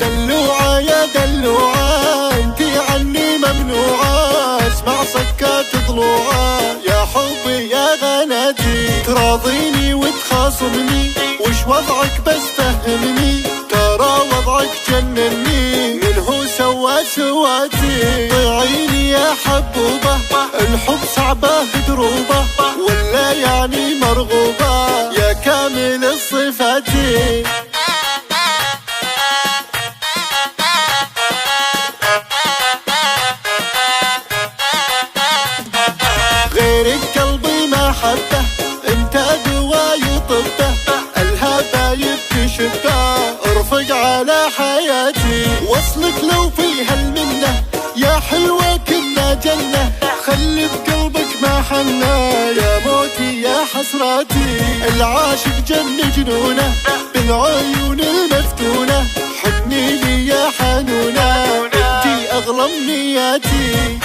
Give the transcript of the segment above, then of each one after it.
دلوعة يا دلوعة انتي عني ممنوعة، اسمع صكات ضلوعة يا حبي يا غناتي، تراضيني وتخاصمني وش وضعك بس فهمني، ترى وضعك جنني من هو سوى سواتي، ضيعيني يا حبوبة الحب صعبة دروبة ولا يعني مرغوبة يا كامل الصفات. غيرك قلبي ما حبه انت دواي طبه، الهبايب تشبه ارفق على حياتي، وصلك لو في هالمنه يا حلوه كنا جنه، خلي بقلبك ما حنه يا موتي يا حسراتي، العاشق جن جنونه بالعيون المفتونه، حني لي يا حنونه انتي اغلى امنياتي.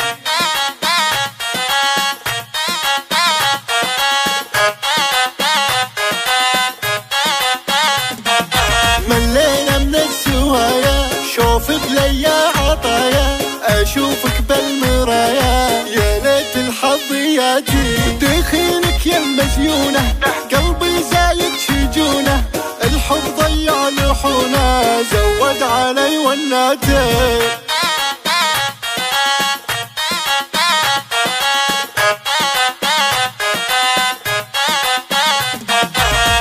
ملينا من السوايا شوف بليا عطايا، اشوفك بالمرايا يا ليت الحظياتي، دخيلك يا المزيونه قلبي زايد شجونه، الحب ضيع لحونه زود علي وناته.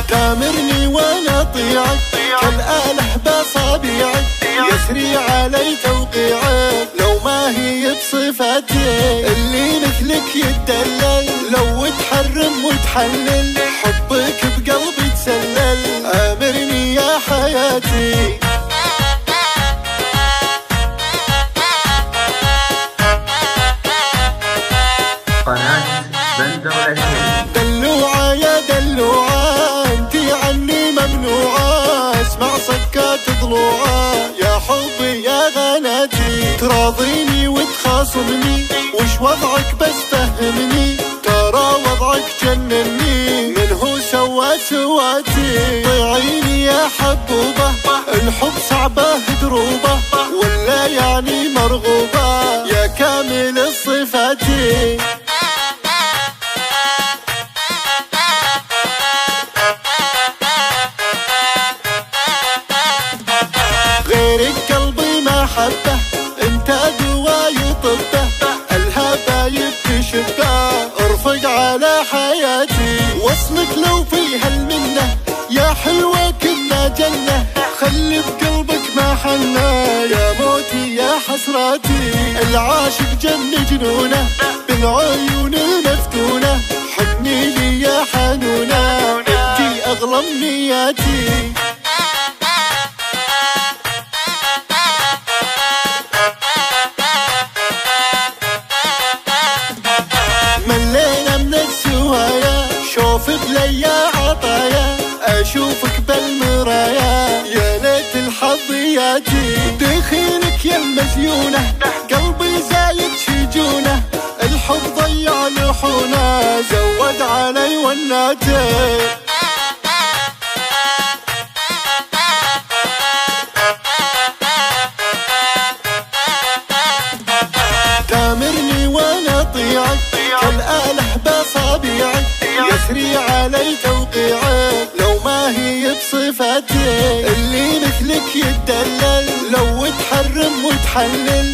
تامرني وانا اطيعك كالآلة باصابيعك، يسري علي توقيعك لو ما هي بصفاتي، اللي مثلك يتدلل لو تحرم وتحلل، حبك بقلبي تسلل آمرني يا حياتي. قناة بندر العشيري. دلوعة يا دلوعة انتي عني ممنوعة، اسمع صكات ضلوعة يا حبي يا غناتي، تراضيني وتخاصمني وش وضعك بس فهمني، ترى وضعك جنني من هو سوى سواتي، ضيعيني يا حبوبة الحب صعبة دروبة ولا يعني مرغوبة يا كامل الصفات. غيرك قلبي ما حبه انت دواي طبه، الهبايب تشبه ارفق على حياتي، وصلك لو في هالمنه يا حلوه كنا جنه، خلي بقلبك ما حنه يا موتي يا حسراتي، العاشق جن جنونه بالعيون المفتونه، حني لي يا حنونه انتي اغلى امنياتي. ملينا من السوايا شوف بليا عطايا، اشوفك بالمرايا يا ليت الحظياتي، دخيلك يا المزيونه قلبي زايد شجونه، الحب ضيع لحونه زود علي وناته. تامرني وانا اطيعك كالآلة باصابيعك، يسري علي توقيعك لو ما هي بصفاتي، اللي مثلك يتدلل لو تحرم وتحلل،